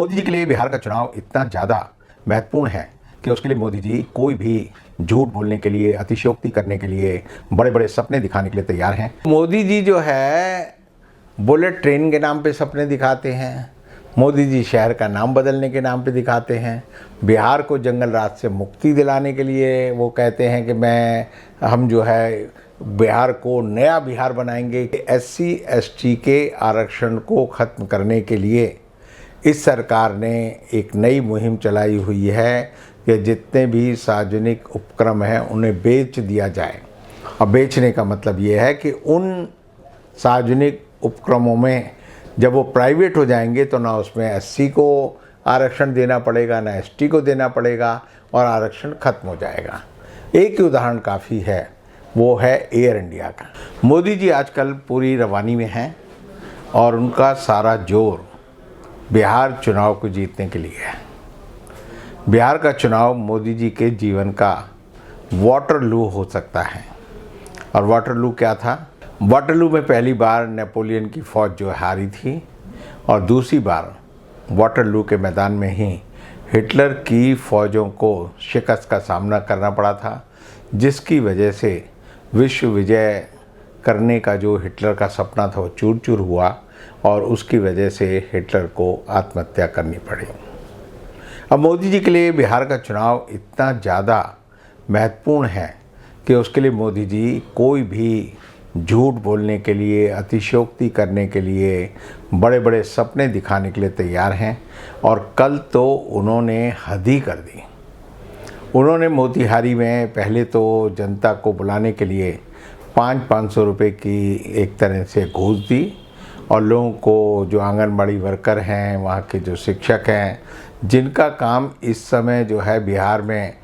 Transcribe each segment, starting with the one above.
मोदी जी के लिए बिहार का चुनाव इतना ज़्यादा महत्वपूर्ण है कि उसके लिए मोदी जी कोई भी झूठ बोलने के लिए, अतिशयोक्ति करने के लिए, बड़े बड़े सपने दिखाने के लिए तैयार हैं। मोदी जी जो है बुलेट ट्रेन के नाम पे सपने दिखाते हैं। मोदी जी शहर का नाम बदलने के नाम पे दिखाते हैं। बिहार को जंगल राज से मुक्ति दिलाने के लिए वो कहते हैं कि हम जो है बिहार को नया बिहार बनाएंगे। SC ST के आरक्षण को ख़त्म करने के लिए इस सरकार ने एक नई मुहिम चलाई हुई है कि जितने भी सार्वजनिक उपक्रम हैं उन्हें बेच दिया जाए। और बेचने का मतलब ये है कि उन सार्वजनिक उपक्रमों में जब वो प्राइवेट हो जाएंगे तो ना उसमें SC को आरक्षण देना पड़ेगा, ना ST को देना पड़ेगा और आरक्षण खत्म हो जाएगा। एक ही उदाहरण काफ़ी है, वो है एयर इंडिया का। मोदी जी आजकल पूरी रवानी में हैं और उनका सारा जोर बिहार चुनाव को जीतने के लिए है। बिहार का चुनाव मोदी जी के जीवन का वाटरलू हो सकता है। और वाटरलू क्या था? वाटरलू में पहली बार नेपोलियन की फ़ौज जो हारी थी और दूसरी बार वाटरलू के मैदान में ही हिटलर की फ़ौजों को शिकस्त का सामना करना पड़ा था, जिसकी वजह से विश्व विजय करने का जो हिटलर का सपना था वो चूर चूर हुआ और उसकी वजह से हिटलर को आत्महत्या करनी पड़ी। अब मोदी जी के लिए बिहार का चुनाव इतना ज़्यादा महत्वपूर्ण है कि उसके लिए मोदी जी कोई भी झूठ बोलने के लिए, अतिशयोक्ति करने के लिए, बड़े बड़े सपने दिखाने के लिए तैयार हैं। और कल तो उन्होंने हद ही कर दी। उन्होंने मोतिहारी में पहले तो जनता को बुलाने के लिए 500 रुपये की एक तरह से घूस दी और लोगों को, जो आंगनबाड़ी वर्कर हैं, वहाँ के जो शिक्षक हैं, जिनका काम इस समय जो है बिहार में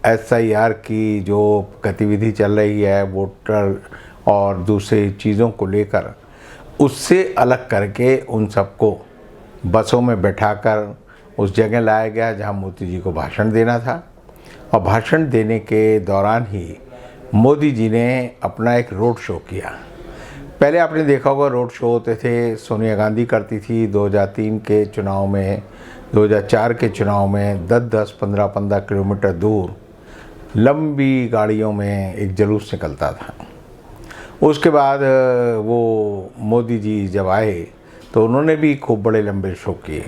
SIR की जो गतिविधि चल रही है, वोटर और दूसरी चीज़ों को लेकर, उससे अलग करके उन सबको बसों में बैठाकर उस जगह लाया गया जहाँ मोदी जी को भाषण देना था। और भाषण देने के दौरान ही मोदी जी ने अपना एक रोड शो किया। पहले आपने देखा होगा रोड शो होते थे, सोनिया गांधी करती थी 2003 के चुनाव में, 2004 के चुनाव में 10-10, 15-15 किलोमीटर दूर लंबी गाड़ियों में एक जुलूस निकलता था। उसके बाद वो मोदी जी जब आए तो उन्होंने भी खूब बड़े लंबे शो किए।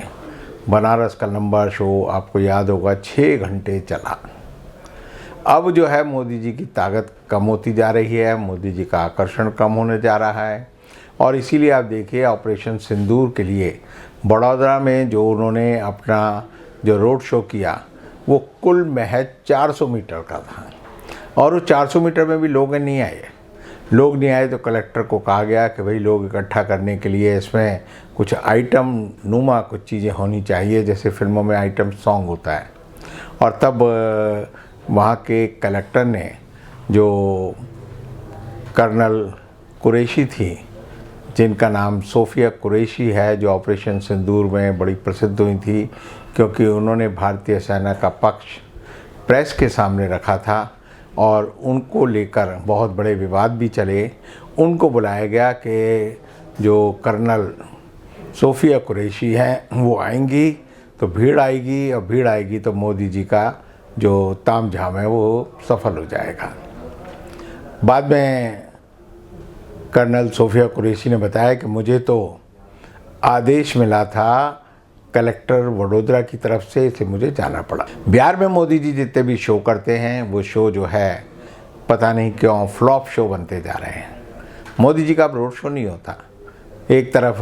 बनारस का लंबा शो आपको याद होगा 6 घंटे चला। अब जो है मोदी जी की ताकत कम होती जा रही है, मोदी जी का आकर्षण कम होने जा रहा है। और इसीलिए आप देखिए ऑपरेशन सिंदूर के लिए बड़ौदा में जो उन्होंने अपना जो रोड शो किया वो कुल महज 400 मीटर का था। और उस 400 मीटर में भी लोग नहीं आए तो कलेक्टर को कहा गया कि भाई लोग इकट्ठा करने के लिए इसमें कुछ आइटम नुमा कुछ चीज़ें होनी चाहिए, जैसे फिल्मों में आइटम सॉन्ग होता है। और तब वहाँ के कलेक्टर ने, जो कर्नल कुरैशी थी, जिनका नाम सोफिया कुरैशी है, जो ऑपरेशन सिंदूर में बड़ी प्रसिद्ध हुई थी क्योंकि उन्होंने भारतीय सेना का पक्ष प्रेस के सामने रखा था और उनको लेकर बहुत बड़े विवाद भी चले। उनको बुलाया गया कि जो कर्नल सोफिया कुरैशी हैं वो आएंगी तो भीड़ आएगी, और भीड़ आएगी तो मोदी जी का जो तामझाम है वो सफल हो जाएगा। बाद में कर्नल सोफिया कुरैशी ने बताया कि मुझे तो आदेश मिला था कलेक्टर वडोदरा की तरफ से, इसे मुझे जाना पड़ा। बिहार में मोदी जी जितने भी शो करते हैं वो शो जो है पता नहीं क्यों फ्लॉप शो बनते जा रहे हैं। मोदी जी का अब रोड शो नहीं होता। एक तरफ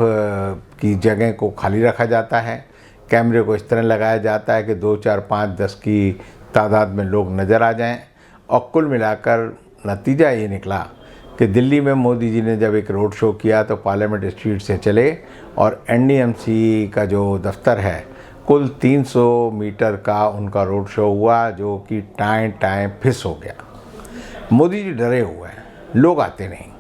की जगह को खाली रखा जाता है, कैमरे को इस तरह लगाया जाता है कि 2, 4, 5, 10 की तादाद में लोग नज़र आ जाएं। और कुल मिलाकर नतीजा ये निकला कि दिल्ली में मोदी जी ने जब एक रोड शो किया तो पार्लियामेंट स्ट्रीट से चले और NDMC का जो दफ्तर है, कुल 300 मीटर का उनका रोड शो हुआ, जो कि टाएं फिस हो गया। मोदी जी डरे हुए हैं, लोग आते नहीं,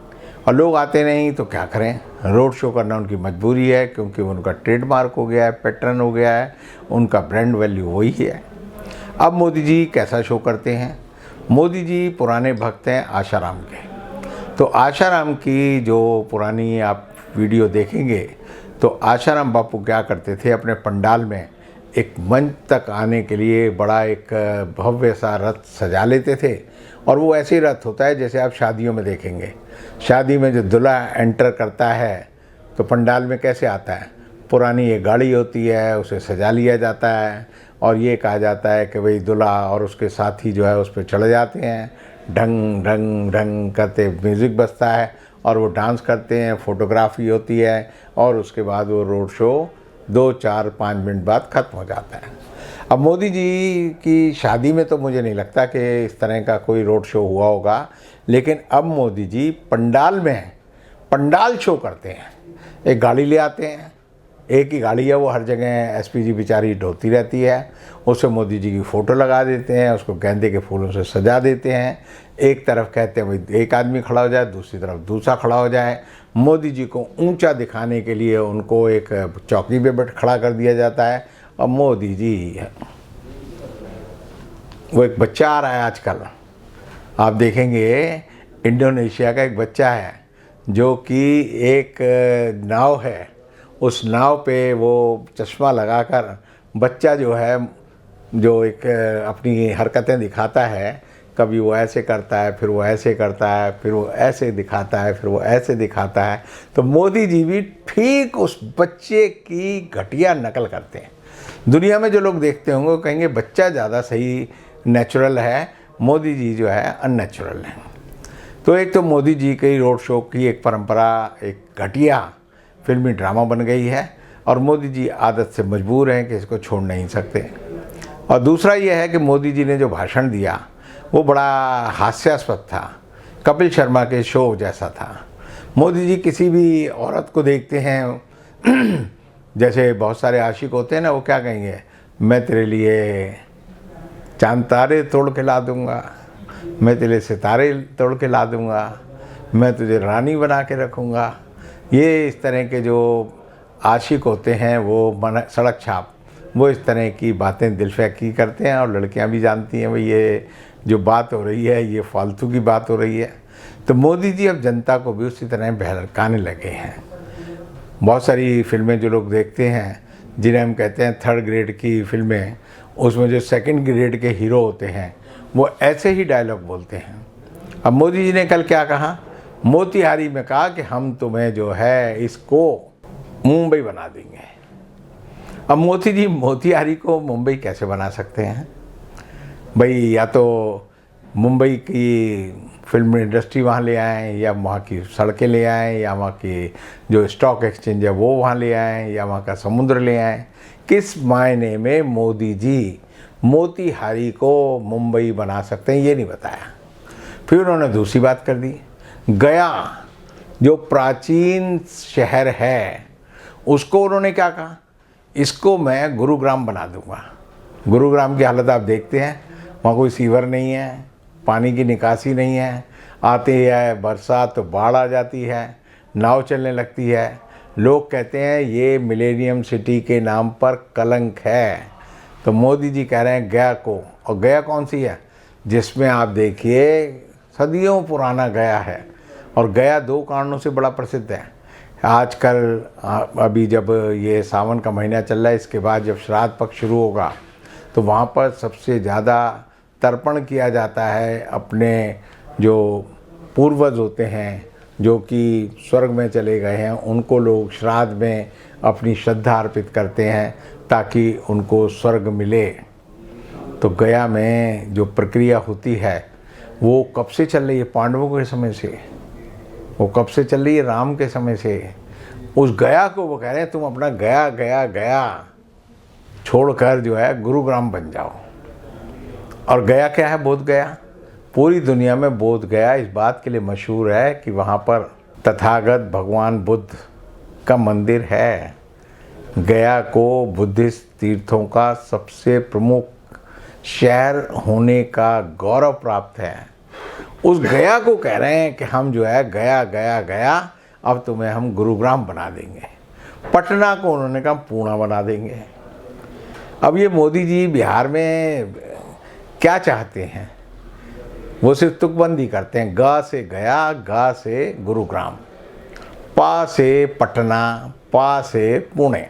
और लोग आते नहीं तो क्या करें? रोड शो करना उनकी मजबूरी है क्योंकि उनका ट्रेडमार्क हो गया है, पैटर्न हो गया है, उनका ब्रांड वैल्यू वही है। अब मोदी जी कैसा शो करते हैं? मोदी जी पुराने भक्त हैं आशाराम के। तो आशाराम की जो पुरानी आप वीडियो देखेंगे तो आशाराम बापू क्या करते थे, अपने पंडाल में एक मंच तक आने के लिए बड़ा एक भव्य सा रथ सजा लेते थे। और वो ऐसे ही रथ होता है जैसे आप शादियों में देखेंगे। शादी में जो दूल्हा एंटर करता है तो पंडाल में कैसे आता है, पुरानी एक गाड़ी होती है, उसे सजा लिया जाता है और ये कहा जाता है कि भाई दूल्हा और उसके साथी जो है उस पर चढ़ जाते हैं, ढंग ढंग ढंग करते म्यूज़िक बजता है और वो डांस करते हैं, फोटोग्राफी होती है और उसके बाद वो रोड शो 2, 4, 5 मिनट बाद ख़त्म हो जाता है। अब मोदी जी की शादी में तो मुझे नहीं लगता कि इस तरह का कोई रोड शो हुआ होगा, लेकिन अब मोदी जी पंडाल में पंडाल शो करते हैं। एक गाड़ी ले आते हैं, एक ही गाड़ी है, वो हर जगह एसपी जी बेचारी ढोती रहती है, उससे मोदी जी की फ़ोटो लगा देते हैं, उसको गेंदे के फूलों से सजा देते हैं। एक तरफ कहते हैं भाई एक आदमी खड़ा हो जाए, दूसरी तरफ दूसरा खड़ा हो जाए। मोदी जी को ऊंचा दिखाने के लिए उनको एक चौकी पे खड़ा कर दिया जाता है। और मोदी जी, वो एक बच्चा आ रहा है आजकल, आप देखेंगे इंडोनेशिया का एक बच्चा है जो कि एक नाव है, उस नाव पे वो चश्मा लगाकर बच्चा जो है, जो एक अपनी हरकतें दिखाता है, कभी वो ऐसे करता है, फिर वो ऐसे करता है, फिर वो ऐसे दिखाता है, फिर वो ऐसे दिखाता है। तो मोदी जी भी ठीक उस बच्चे की घटिया नकल करते हैं। दुनिया में जो लोग देखते होंगे वो कहेंगे बच्चा ज़्यादा सही नेचुरल है, मोदी जी जो है अननेचुरल है। तो एक तो मोदी जी के रोड शो की एक परंपरा एक घटिया फिल्मी ड्रामा बन गई है और मोदी जी आदत से मजबूर हैं कि इसको छोड़ नहीं सकते। और दूसरा ये है कि मोदी जी ने जो भाषण दिया वो बड़ा हास्यास्पद था, कपिल शर्मा के शो जैसा था। मोदी जी किसी भी औरत को देखते हैं, जैसे बहुत सारे आशिक होते हैं ना, वो क्या कहेंगे, मैं तेरे लिए चांद तारे तोड़ के ला दूंगा, मैं तेरे सितारे तोड़ के ला दूंगा, मैं तुझे रानी बना के रखूंगा। ये इस तरह के जो आशिक होते हैं वो सड़क छाप, वो इस तरह की बातें दिलफेंकी करते हैं और लड़कियां भी जानती हैं भाई ये जो बात हो रही है ये फालतू की बात हो रही है। तो मोदी जी अब जनता को भी उसी तरह बहकाने लगे हैं। बहुत सारी फिल्में जो लोग देखते हैं, जिन्हें हम कहते हैं 3rd ग्रेड की फिल्में, उसमें जो 2nd ग्रेड के हीरो होते हैं वो ऐसे ही डायलॉग बोलते हैं। अब मोदी जी ने कल क्या कहा, मोतिहारी में कहा कि हम तुम्हें जो है इसको मुंबई बना देंगे। अब मोदी जी मोतिहारी को मुंबई कैसे बना सकते हैं भाई? या तो मुंबई की फिल्म इंडस्ट्री वहाँ ले आएँ, या वहाँ की सड़कें ले आएँ, या वहाँ की जो स्टॉक एक्सचेंज है वो वहाँ ले आएँ, या वहाँ का समुद्र ले आएँ। किस मायने में मोदी जी मोतिहारी को मुंबई बना सकते हैं ये नहीं बताया। फिर उन्होंने दूसरी बात कर दी, गया जो प्राचीन शहर है उसको उन्होंने क्या कहा, इसको मैं गुरुग्राम बना दूंगा। गुरुग्राम की हालत आप देखते हैं, वहाँ कोई सीवर नहीं है, पानी की निकासी नहीं है, आती है बरसात तो बाढ़ आ जाती है, नाव चलने लगती है। लोग कहते हैं ये मिलेनियम सिटी के नाम पर कलंक है। तो मोदी जी कह रहे हैं गया को, और गया कौन सी है जिसमें आप देखिए सदियों पुराना गया है। और गया 2 कारणों से बड़ा प्रसिद्ध है। आजकल अभी जब ये सावन का महीना चल रहा है, इसके बाद जब श्राद्ध पक्ष शुरू होगा तो वहाँ पर सबसे ज़्यादा तर्पण किया जाता है अपने जो पूर्वज होते हैं जो कि स्वर्ग में चले गए हैं, उनको लोग श्राद्ध में अपनी श्रद्धा अर्पित करते हैं ताकि उनको स्वर्ग मिले। तो गया में जो प्रक्रिया होती है वो कब से चल रही है, पांडवों के समय से, वो कब से चल रही है, राम के समय से। उस गया को वो कह रहे हैं तुम अपना गया गया गया छोड़कर जो है गुरुग्राम बन जाओ। और गया क्या है, बोध गया। पूरी दुनिया में बोध गया इस बात के लिए मशहूर है कि वहाँ पर तथागत भगवान बुद्ध का मंदिर है। गया को बुद्धिस्ट तीर्थों का सबसे प्रमुख शहर होने का गौरव प्राप्त है। उस गया को कह रहे हैं कि हम जो है गया गया गया, अब तुम्हें हम गुरुग्राम बना देंगे। पटना को उन्होंने कहा पूना बना देंगे। अब ये मोदी जी बिहार में क्या चाहते हैं, वो सिर्फ तुकबंदी करते हैं। ग से गया, ग से गुरुग्राम, पा से पटना, पा से पुणे।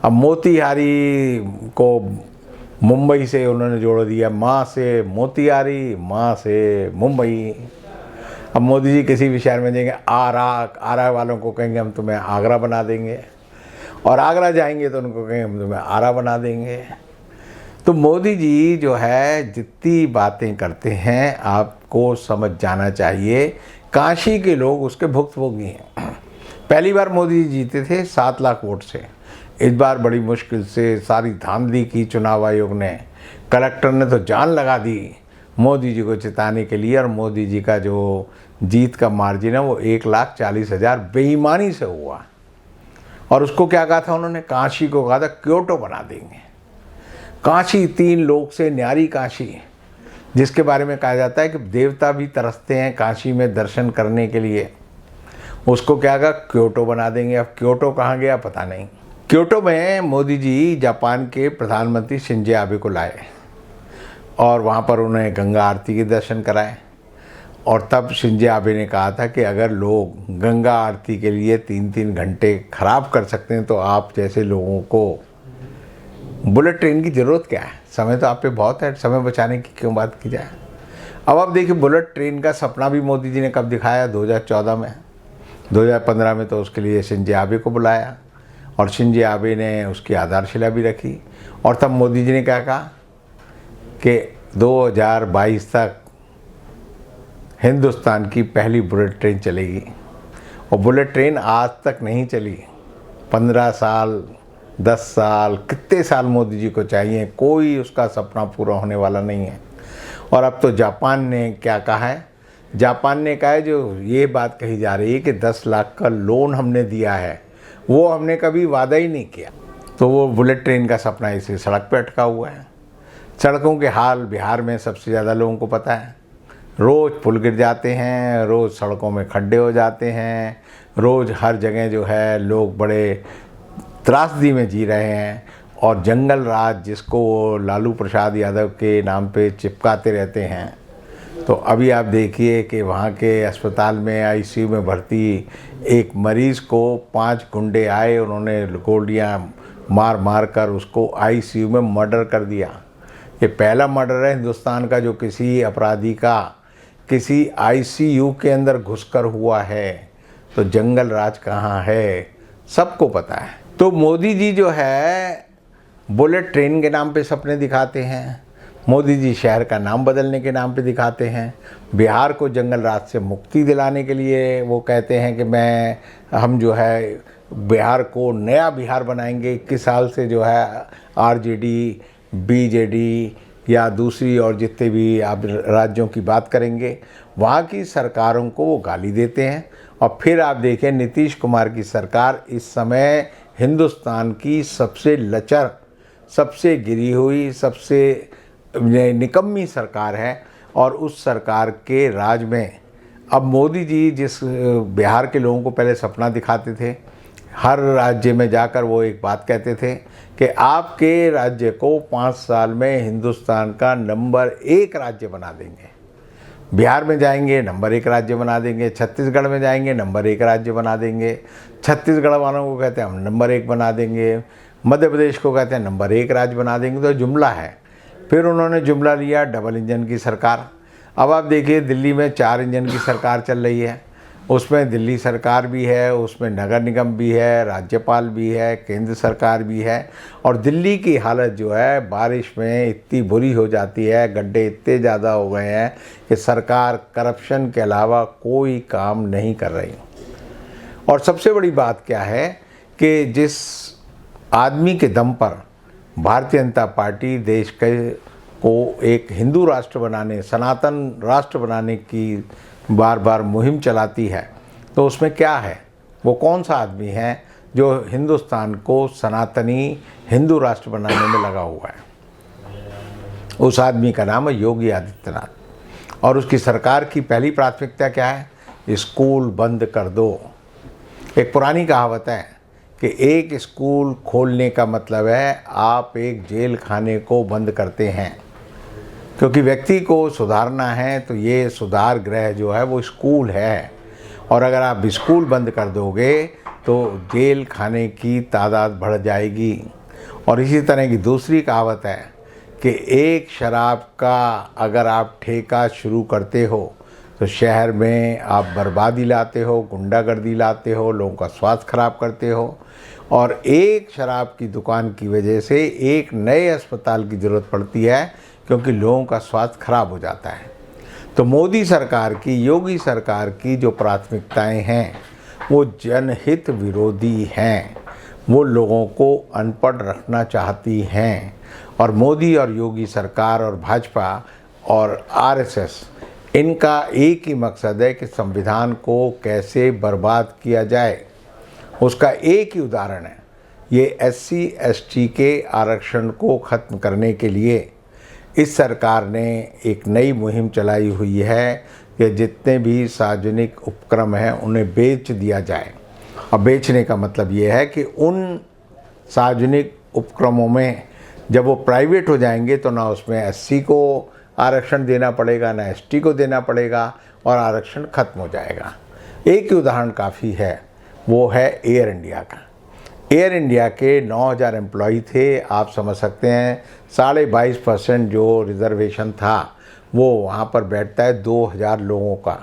अब मोतीहारी को मुंबई से उन्होंने जोड़ दिया, माँ से मोतीहारी, माँ से मुंबई। अब मोदी जी किसी भी शहर में जाएंगे, आरा वालों को कहेंगे हम तुम्हें आगरा बना देंगे, और आगरा जाएंगे तो उनको कहेंगे हम तुम्हें आरा बना देंगे। तो मोदी जी जो है जितनी बातें करते हैं आपको समझ जाना चाहिए, काशी के लोग उसके भुक्तभोगी हैं। पहली बार मोदी जी जीते थे 7 लाख वोट से, इस बार बड़ी मुश्किल से सारी धांधली की चुनाव आयोग ने, कलेक्टर ने तो जान लगा दी मोदी जी को जिताने के लिए, और मोदी जी का जो जीत का मार्जिन है वो 1,40,000 बेईमानी से हुआ। और उसको क्या कहा था उन्होंने, काशी को कहा था क्योटो बना देंगे। काशी 3 लोक से न्यारी काशी, जिसके बारे में कहा जाता है कि देवता भी तरसते हैं काशी में दर्शन करने के लिए, उसको क्या कहा, क्योटो बना देंगे। अब क्योटो कहाँ गया पता नहीं। क्योटो में मोदी जी जापान के प्रधानमंत्री शिंजो आबे को लाए और वहाँ पर उन्हें गंगा आरती के दर्शन कराए। और तब शिंजो आबे ने कहा था कि अगर लोग गंगा आरती के लिए 3-3 घंटे खराब कर सकते हैं तो आप जैसे लोगों को बुलेट ट्रेन की ज़रूरत क्या है, समय तो आप पे बहुत है, समय बचाने की क्यों बात की जाए। अब आप देखिए बुलेट ट्रेन का सपना भी मोदी जी ने कब दिखाया, 2014 में। 2015 में तो उसके लिए शिंजो आबे को बुलाया और शिंजो आबे ने उसकी आधारशिला भी रखी। और तब मोदी जी ने क्या कहा कि 2022 तक हिंदुस्तान की पहली बुलेट ट्रेन चलेगी। और बुलेट ट्रेन आज तक नहीं चली, 15 साल 10 साल, कितने साल मोदी जी को चाहिए, कोई उसका सपना पूरा होने वाला नहीं है। और अब तो जापान ने क्या कहा है, जापान ने कहा है, जो ये बात कही जा रही है कि 10 लाख का लोन हमने दिया है, वो हमने कभी वादा ही नहीं किया। तो वो बुलेट ट्रेन का सपना इसी सड़क पे अटका हुआ है। सड़कों के हाल बिहार में सबसे ज़्यादा लोगों को पता है। रोज़ पुल गिर जाते हैं, रोज़ सड़कों में खड्डे हो जाते हैं, रोज़ हर जगह जो है लोग बड़े त्रासदी में जी रहे हैं। और जंगल राज जिसको लालू प्रसाद यादव के नाम पे चिपकाते रहते हैं, तो अभी आप देखिए कि वहाँ के अस्पताल में आईसीयू में भर्ती एक मरीज़ को 5 गुंडे आए, उन्होंने गोलियाँ मार मार कर उसको आईसीयू में मर्डर कर दिया। ये पहला मर्डर है हिंदुस्तान का जो किसी अपराधी का किसी आईसीयू के अंदर घुसकर हुआ है। तो जंगल राज कहाँ है सबको पता है। तो मोदी जी जो है बुलेट ट्रेन के नाम पे सपने दिखाते हैं, मोदी जी शहर का नाम बदलने के नाम पे दिखाते हैं, बिहार को जंगल राज से मुक्ति दिलाने के लिए वो कहते हैं कि हम जो है बिहार को नया बिहार बनाएंगे। 21 साल से जो है आरजेडी, बीजेडी या दूसरी और जितने भी आप राज्यों की बात करेंगे, वहाँ की सरकारों को वो गाली देते हैं। और फिर आप देखें नीतीश कुमार की सरकार इस समय हिंदुस्तान की सबसे लचर, सबसे गिरी हुई, सबसे निकम्मी सरकार है। और उस सरकार के राज में अब मोदी जी जिस बिहार के लोगों को पहले सपना दिखाते थे, हर राज्य में जाकर वो एक बात कहते थे कि आपके राज्य को 5 साल में हिंदुस्तान का नंबर 1 राज्य बना देंगे। बिहार में जाएंगे नंबर 1 राज्य बना देंगे, छत्तीसगढ़ में जाएंगे नंबर 1 राज्य बना देंगे, छत्तीसगढ़ वालों को कहते हैं हम नंबर 1 बना देंगे, मध्य प्रदेश को कहते हैं नंबर 1 राज्य बना देंगे। तो जुमला है। फिर उन्होंने जुमला लिया डबल इंजन की सरकार। अब आप देखिए दिल्ली में 4 इंजन की सरकार चल रही है, उसमें दिल्ली सरकार भी है, उसमें नगर निगम भी है, राज्यपाल भी है, केंद्र सरकार भी है। और दिल्ली की हालत जो है बारिश में इतनी बुरी हो जाती है, गड्ढे इतने ज़्यादा हो गए हैं कि सरकार करप्शन के अलावा कोई काम नहीं कर रही। और सबसे बड़ी बात क्या है कि जिस आदमी के दम पर भारतीय जनता पार्टी देश को एक हिंदू राष्ट्र बनाने, सनातन राष्ट्र बनाने की बार बार मुहिम चलाती है, तो उसमें क्या है, वो कौन सा आदमी है जो हिंदुस्तान को सनातनी हिंदू राष्ट्र बनाने में लगा हुआ है। उस आदमी का नाम है योगी आदित्यनाथ। और उसकी सरकार की पहली प्राथमिकता क्या है, स्कूल बंद कर दो। एक पुरानी कहावत है कि एक स्कूल खोलने का मतलब है आप एक जेल खाने को बंद करते हैं, क्योंकि व्यक्ति को सुधारना है तो ये सुधार गृह जो है वो स्कूल है। और अगर आप स्कूल बंद कर दोगे तो जेल खाने की तादाद बढ़ जाएगी। और इसी तरह की दूसरी कहावत है कि एक शराब का अगर आप ठेका शुरू करते हो तो शहर में आप बर्बादी लाते हो, गुंडागर्दी लाते हो, लोगों का स्वास्थ्य खराब करते हो, और एक शराब की दुकान की वजह से एक नए अस्पताल की ज़रूरत पड़ती है क्योंकि लोगों का स्वास्थ्य खराब हो जाता है। तो मोदी सरकार की, योगी सरकार की जो प्राथमिकताएं हैं वो जनहित विरोधी हैं। वो लोगों को अनपढ़ रखना चाहती हैं। और मोदी और योगी सरकार और भाजपा और आरएसएस, इनका एक ही मकसद है कि संविधान को कैसे बर्बाद किया जाए। उसका एक ही उदाहरण है, ये SC/ST के आरक्षण को ख़त्म करने के लिए इस सरकार ने एक नई मुहिम चलाई हुई है कि जितने भी सार्वजनिक उपक्रम हैं उन्हें बेच दिया जाए। और बेचने का मतलब ये है कि उन सार्वजनिक उपक्रमों में जब वो प्राइवेट हो जाएंगे तो ना उसमें SC को आरक्षण देना पड़ेगा, ना ST को देना पड़ेगा, और आरक्षण खत्म हो जाएगा। एक ही उदाहरण काफ़ी है, वो है एयर इंडिया का। एयर इंडिया के 9000 एम्प्लॉई थे। आप समझ सकते हैं 22.5% जो रिजर्वेशन था वो वहाँ पर बैठता है 2000 लोगों का,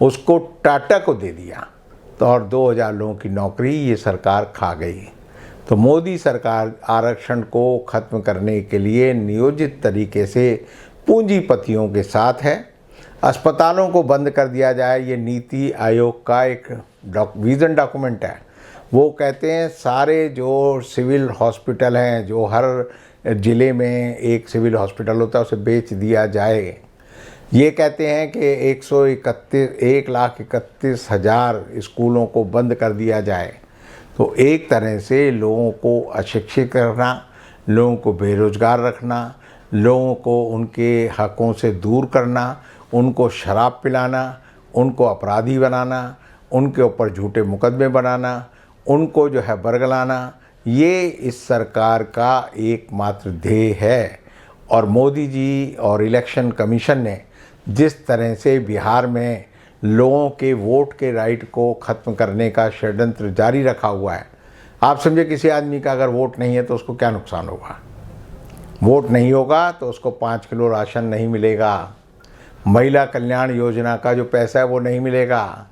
उसको टाटा को दे दिया। तो और 2000 लोगों की नौकरी ये सरकार खा गई। तो मोदी सरकार आरक्षण को ख़त्म करने के लिए नियोजित तरीके से पूंजीपतियों के साथ है। अस्पतालों को बंद कर दिया जाए, ये नीति आयोग का एक विज़न डॉक्यूमेंट है। वो कहते हैं सारे जो सिविल हॉस्पिटल हैं, जो हर ज़िले में एक सिविल हॉस्पिटल होता है, उसे बेच दिया जाए। ये कहते हैं कि 1,31,000 स्कूलों को बंद कर दिया जाए। तो एक तरह से लोगों को अशिक्षित करना, लोगों को बेरोज़गार रखना, लोगों को उनके हकों से दूर करना, उनको शराब पिलाना, उनको अपराधी बनाना, उनके ऊपर झूठे मुकदमे बनाना, उनको जो है बरगलाना, ये इस सरकार का एकमात्र ध्येय है। और मोदी जी और इलेक्शन कमीशन ने जिस तरह से बिहार में लोगों के वोट के राइट को ख़त्म करने का षड्यंत्र जारी रखा हुआ है। आप समझे किसी आदमी का अगर वोट नहीं है तो उसको क्या नुकसान होगा। वोट नहीं होगा तो उसको 5 किलो राशन नहीं मिलेगा, महिला कल्याण योजना का जो पैसा है वो नहीं मिलेगा,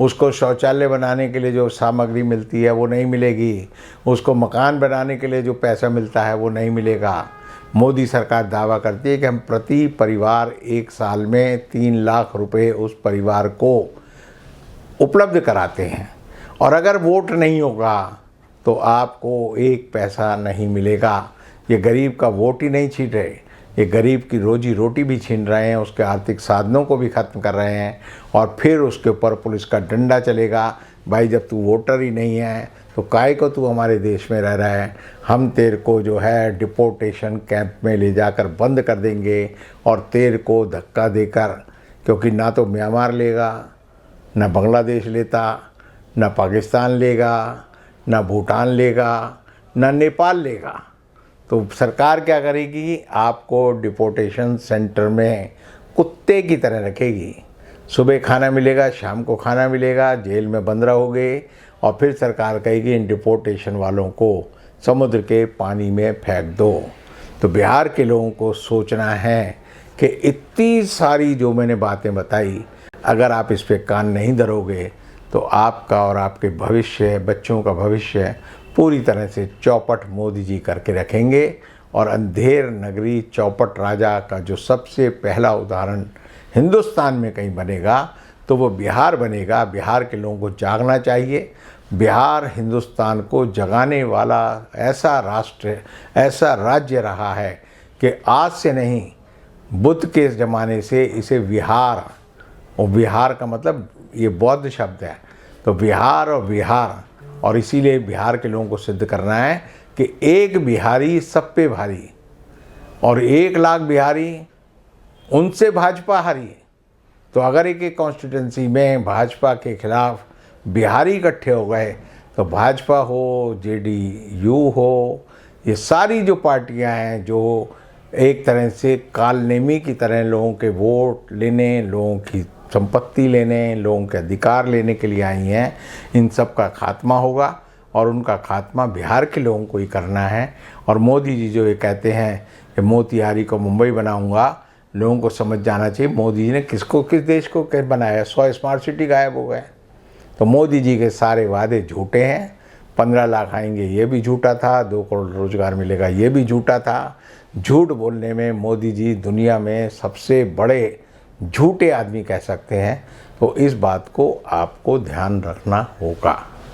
उसको शौचालय बनाने के लिए जो सामग्री मिलती है वो नहीं मिलेगी, उसको मकान बनाने के लिए जो पैसा मिलता है वो नहीं मिलेगा। मोदी सरकार दावा करती है कि हम प्रति परिवार एक साल में 3 लाख रुपए उस परिवार को उपलब्ध कराते हैं, और अगर वोट नहीं होगा तो आपको एक पैसा नहीं मिलेगा। ये गरीब का वोट ही नहीं छीन रहे, ये गरीब की रोजी रोटी भी छीन रहे हैं, उसके आर्थिक साधनों को भी ख़त्म कर रहे हैं। और फिर उसके ऊपर पुलिस का डंडा चलेगा, भाई जब तू वोटर ही नहीं है तो काहे को तू हमारे देश में रह रहा है, हम तेरे को जो है डिपोर्टेशन कैंप में ले जाकर बंद कर देंगे और तेरे को धक्का देकर, क्योंकि ना तो म्यांमार लेगा, ना बांग्लादेश लेता, ना पाकिस्तान लेगा, ना भूटान लेगा, ना नेपाल लेगा। तो सरकार क्या करेगी, आपको डिपोर्टेशन सेंटर में कुत्ते की तरह रखेगी। सुबह खाना मिलेगा, शाम को खाना मिलेगा, जेल में बंद रहोगे, और फिर सरकार कहेगी इन डिपोर्टेशन वालों को समुद्र के पानी में फेंक दो। तो बिहार के लोगों को सोचना है कि इतनी सारी जो मैंने बातें बताई, अगर आप इस पे कान नहीं धरोगे तो आपका और आपके भविष्य, बच्चों का भविष्य पूरी तरह से चौपट मोदी जी करके रखेंगे। और अंधेर नगरी चौपट राजा का जो सबसे पहला उदाहरण हिंदुस्तान में कहीं बनेगा तो वो बिहार बनेगा। बिहार के लोगों को जागना चाहिए। बिहार हिंदुस्तान को जगाने वाला ऐसा राष्ट्र, ऐसा राज्य रहा है कि आज से नहीं, बुद्ध के ज़माने से इसे विहार, और विहार का मतलब ये बौद्ध शब्द है, तो बिहार और विहार, और इसीलिए बिहार के लोगों को सिद्ध करना है कि एक बिहारी सब पे भारी, और 1 लाख बिहारी उनसे भाजपा हारी। तो अगर एक कॉन्स्टिट्यूंसी में भाजपा के खिलाफ बिहारी इकट्ठे हो गए तो भाजपा हो, JDU हो, ये सारी जो पार्टियां हैं जो एक तरह से कालनेमी की तरह लोगों के वोट लेने, लोगों की संपत्ति लेने, लोगों के अधिकार लेने के लिए आई हैं, इन सब का खात्मा होगा और उनका खात्मा बिहार के लोगों को ही करना है। और मोदी जी जो ये कहते हैं कि मोतिहारी को मुंबई बनाऊंगा, लोगों को समझ जाना चाहिए मोदी जी ने किस देश को कैसे बनाया। 100 स्मार्ट सिटी गायब हो गए। तो मोदी जी के सारे वादे झूठे हैं। 15 लाख आएंगे ये भी झूठा था, 2 करोड़ रोजगार मिलेगा ये भी झूठा था। झूठ बोलने में मोदी जी दुनिया में सबसे बड़े झूठे आदमी कह सकते हैं। तो इस बात को आपको ध्यान रखना होगा।